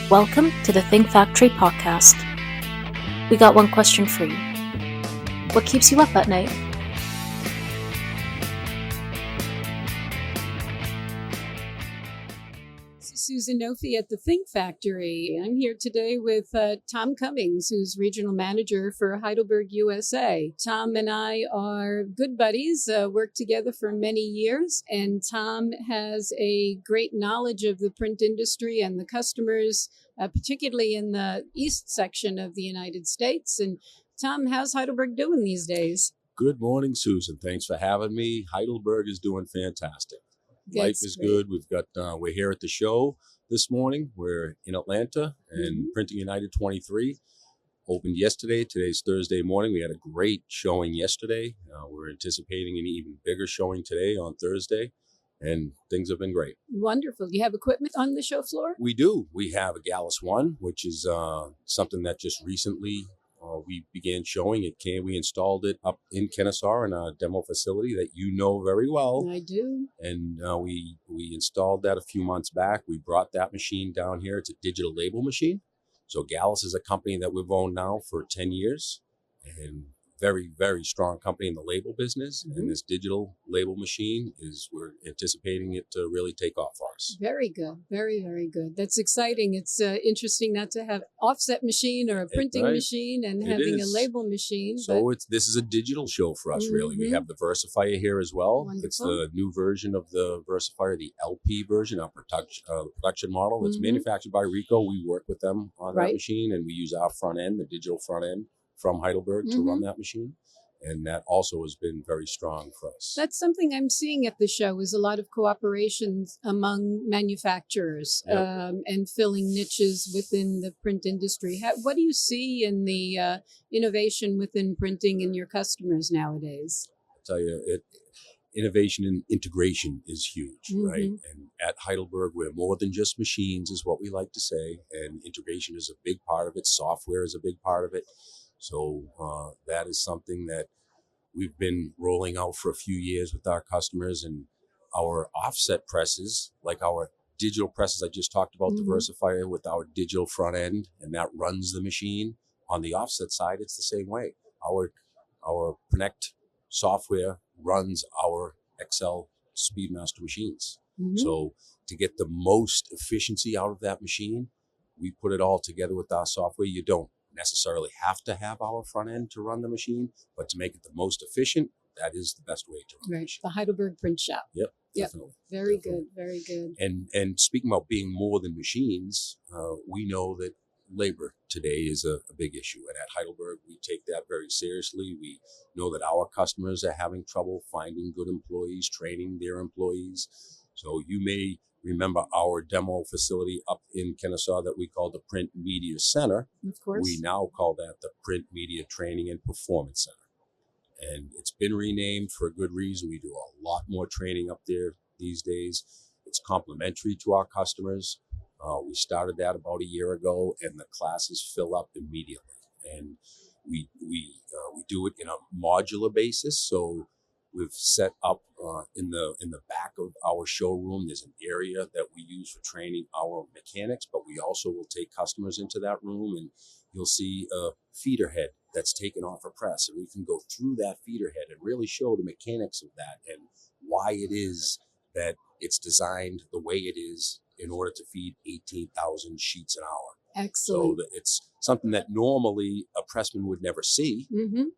Welcome to the Think Factory podcast. We got one question for you. What keeps you up at night? This is Susan Nofi at the Think Factory. I'm here today with Tom Cummings, who's regional manager for Heidelberg, USA. Tom and I are good buddies, worked together for many years, and Tom has a great knowledge of the print industry and the customers, particularly in the east section of the United States. And Tom, how's Heidelberg doing these days? Good morning, Susan. Thanks for having me. Heidelberg is doing fantastic. Life is good. We're here at the show this morning. We're in Atlanta and Printing United 23 opened yesterday. Today's Thursday morning. We had a great showing yesterday. We're anticipating an even bigger showing today on Thursday, and things have been great. Wonderful. Do you have equipment on the show floor? We do. We have a Gallus One, which is something that just recently we began showing. We installed it up in Kennesaw in a demo facility that you know very well. I do. And we installed that a few months back. We brought that machine down here. It's a digital label machine. So Gallus is a company that we've owned now for 10 years, and very, very strong company in the label business. And this digital label machine we're anticipating it to really take off for us. Very good. Very, very good. That's exciting. It's interesting not to have offset machine or a printing machine and having a label machine. So this is a digital show for us, really. We have the Versifier here as well. Wonderful. It's the new version of the Versifier, the LP version, our production model. It's manufactured by Rico. We work with them on that machine, and we use our front end, the digital front end, from Heidelberg to run that machine. And that also has been very strong for us. That's something I'm seeing at the show is a lot of cooperation among manufacturers and filling niches within the print industry. What do you see in the innovation within printing in your customers nowadays? I tell you, innovation and integration is huge, right? And at Heidelberg, we're more than just machines, is what we like to say. And integration is a big part of it. Software is a big part of it. So that is something that we've been rolling out for a few years with our customers, and our offset presses, like our digital presses I just talked about, the Versifier with our digital front end, and that runs the machine. On the offset side, it's the same way. Our Connect software runs our Excel Speedmaster machines. So to get the most efficiency out of that machine, we put it all together with our software. You don't necessarily have to have our front end to run the machine, but to make it the most efficient, that is the best way to run the machine. The Heidelberg Print Shop. Yep, definitely. Very good, very good. And speaking about being more than machines, we know that labor today is a big issue. And at Heidelberg, we take that very seriously. We know that our customers are having trouble finding good employees, training their employees. So you may remember our demo facility up in Kennesaw that we call the Print Media Center. Of course. We now call that the Print Media Training and Performance Center. And it's been renamed for a good reason. We do a lot more training up there these days. It's complementary to our customers. We started that about a year ago, and the classes fill up immediately. And we do it in a modular basis. So we've set up in the back of our showroom. There's an area that we use for training our mechanics, but we also will take customers into that room, and you'll see a feeder head that's taken off a press, and we can go through that feeder head and really show the mechanics of that and why it is that it's designed the way it is in order to feed 18,000 sheets an hour. Excellent. So it's something that normally a pressman would never see,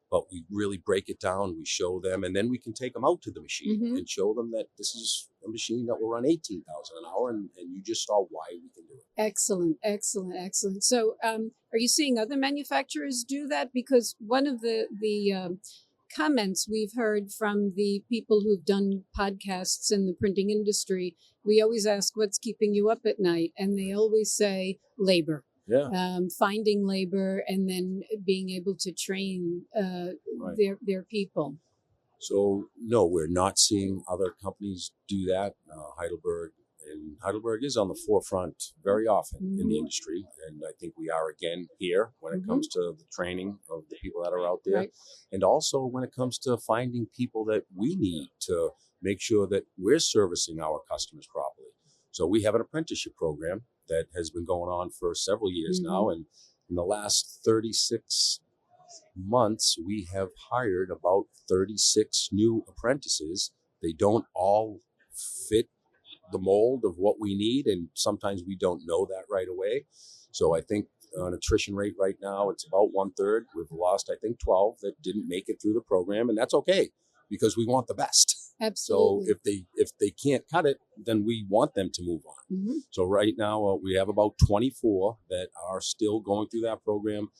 but we really break it down. We show them, and then we can take them out to the machine and show them that this is a machine that will run 18,000 an hour, and you just saw why we can do it. Excellent, excellent, excellent. So are you seeing other manufacturers do that? Because one of the comments we've heard from the people who've done podcasts in the printing industry, we always ask, what's keeping you up at night? And they always say labor. Finding labor and then being able to train their people. So no, we're not seeing other companies do that. Heidelberg is on the forefront very often in the industry, and I think we are again here when it comes to the training of the people that are out there, and also when it comes to finding people that we need to make sure that we're servicing our customers properly. So we have an apprenticeship program that has been going on for several years now. And in the last 36 months, we have hired about 36 new apprentices. They don't all fit the mold of what we need, and sometimes we don't know that right away. So I think an attrition rate right now, it's about 1/3. We've lost, I think, 12 that didn't make it through the program, and that's okay because we want the best. Absolutely. So if they can't cut it, then we want them to move on. So right now we have about 24 that are still going through that program.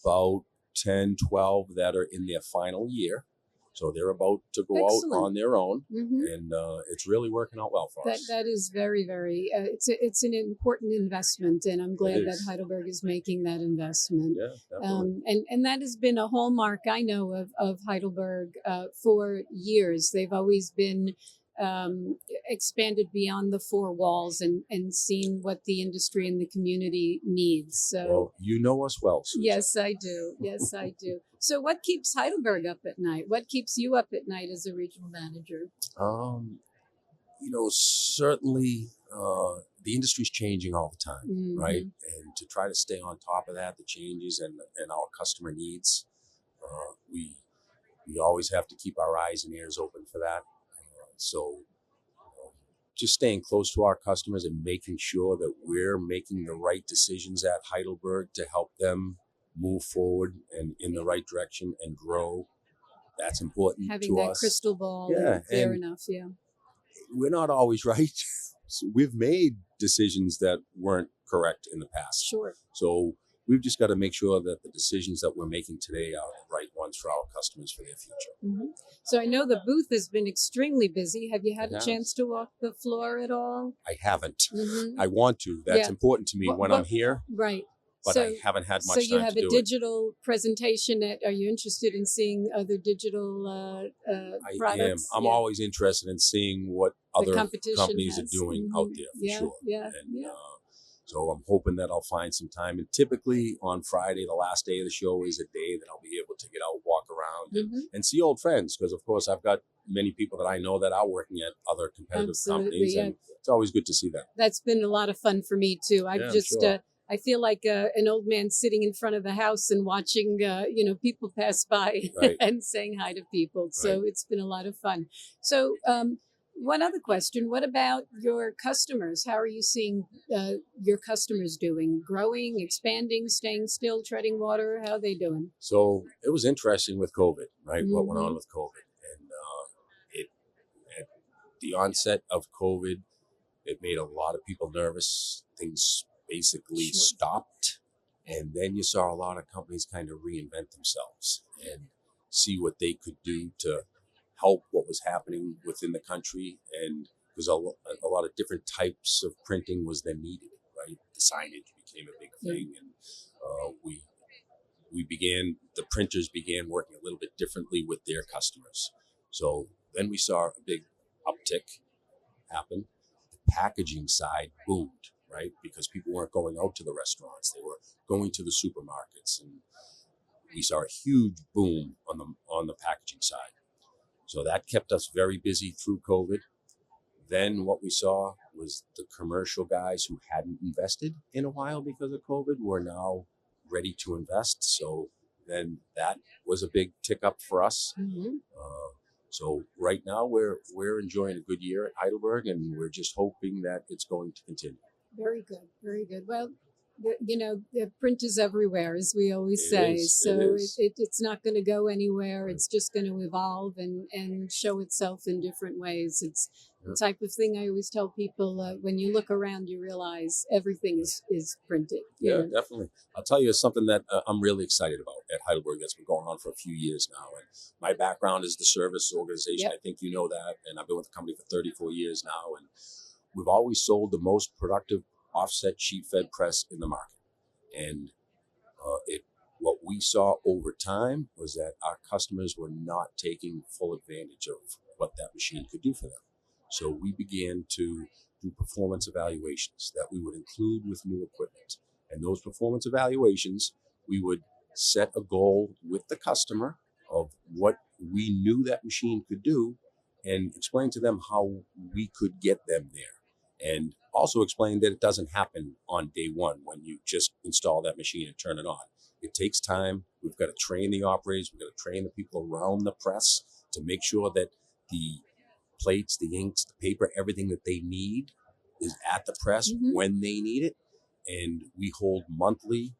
About 10, 12 that are in their final year. So they're about to go Excellent. out on their own, and it's really working out well for us. That is very, very, it's an important investment, and I'm glad that is. Heidelberg is making that investment. Yeah, definitely. And that has been a hallmark, I know, of Heidelberg for years. They've always been expanded beyond the four walls and seen what the industry and the community needs. So, well, you know us well, Susan. Yes, I do. Yes, I do. So what keeps Heidelberg up at night? What keeps you up at night as a regional manager? Certainly the industry's changing all the time, right? And to try to stay on top of that, the changes and our customer needs, we always have to keep our eyes and ears open for that. So just staying close to our customers and making sure that we're making the right decisions at Heidelberg to help them move forward and in the right direction and grow. That's important Having to that us. crystal ball, Yeah, fair and enough, yeah. We're not always right. So we've made decisions that weren't correct in the past. Sure. So we've just got to make sure that the decisions that we're making today are the right ones for our customers for their future. So I know the booth has been extremely busy. Have you had It a has. chance to walk the floor at all? I haven't. I want to. That's important to me when I'm here. Right. But I haven't had much time to do it. So you have a digital presentation. Are you interested in seeing other digital products? I'm always interested in seeing what other companies are doing out there for sure. So I'm hoping that I'll find some time. And typically on Friday, the last day of the show, is a day that I'll be able to get out, walk around, and see old friends. Because, of course, I've got many people that I know that are working at other competitive companies. And it's always good to see that. That's been a lot of fun for me, too. I feel like an old man sitting in front of the house and watching, people pass by and saying hi to people. So it's been a lot of fun. So one other question. What about your customers? How are you seeing your customers doing? Growing, expanding, staying still, treading water? How are they doing? So it was interesting with COVID, right? What went on with COVID. And at the onset of COVID, it made a lot of people nervous. Things basically stopped, and then you saw a lot of companies kind of reinvent themselves and see what they could do to help what was happening within the country. And because a lot of different types of printing was then needed, right? The signage became a big thing, and the printers began working a little bit differently with their customers. So then we saw a big uptick happen. The packaging side boomed, right? Because people weren't going out to the restaurants. They were going to the supermarkets. And we saw a huge boom on the packaging side. So that kept us very busy through COVID. Then what we saw was the commercial guys who hadn't invested in a while because of COVID were now ready to invest. So then that was a big tick up for us. So right now we're enjoying a good year at Heidelberg, and we're just hoping that it's going to continue. Very good, very good. Well, the print is everywhere, as we always say. So it's not going to go anywhere. It's just going to evolve and show itself in different ways. It's the type of thing I always tell people, when you look around, you realize everything is printed. Yeah, definitely. I'll tell you something that I'm really excited about at Heidelberg that's been going on for a few years now. And my background is the service organization. I think you know that. And I've been with the company for 34 years now. And we've always sold the most productive offset sheet fed press in the market. And what we saw over time was that our customers were not taking full advantage of what that machine could do for them. So we began to do performance evaluations that we would include with new equipment. And those performance evaluations, we would set a goal with the customer of what we knew that machine could do and explain to them how we could get them there. and also explained that it doesn't happen on day one when you just install that machine and turn it on. It takes time. We've got to train the operators. We've got to train the people around the press to make sure that the plates, the inks, the paper, everything that they need is at the press when they need it. And we hold monthly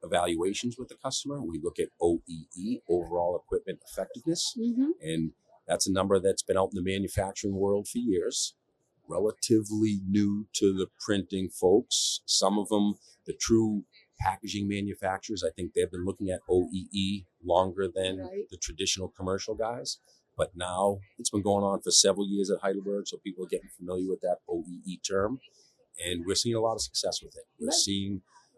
evaluations with the customer. We look at OEE, overall equipment effectiveness, and that's a number that's been out in the manufacturing world for years. Relatively new to the printing folks. Some of them, the true packaging manufacturers, I think they've been looking at OEE longer than the traditional commercial guys. But now it's been going on for several years at Heidelberg, so people are getting familiar with that OEE term, and we're seeing a lot of success with it.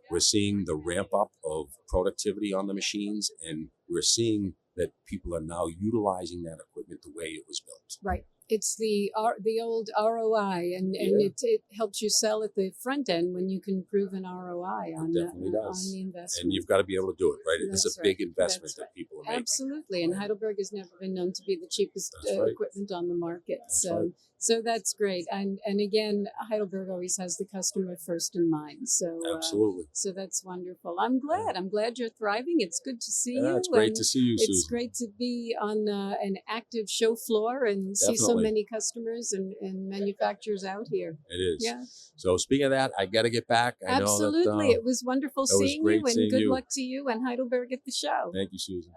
We're seeing the ramp up of productivity on the machines, and we're seeing that people are now utilizing that equipment the way it was built. Right. It's the old ROI, and it helps you sell at the front end when you can prove an ROI on the investment. And you've got to be able to do it, right? It's a big investment that people are making. Absolutely. And Heidelberg has never been known to be the cheapest equipment on the market. So that's great. And again, Heidelberg always has the customer first in mind. So absolutely. So that's wonderful. I'm glad you're thriving. It's good to see you. It's great to see you, Susan. It's great to be on an active show floor and see so many customers and manufacturers out here. It is. Yeah. So speaking of that, I got to get back. Absolutely. It was wonderful seeing you, and good luck to you and Heidelberg at the show. Thank you, Susan.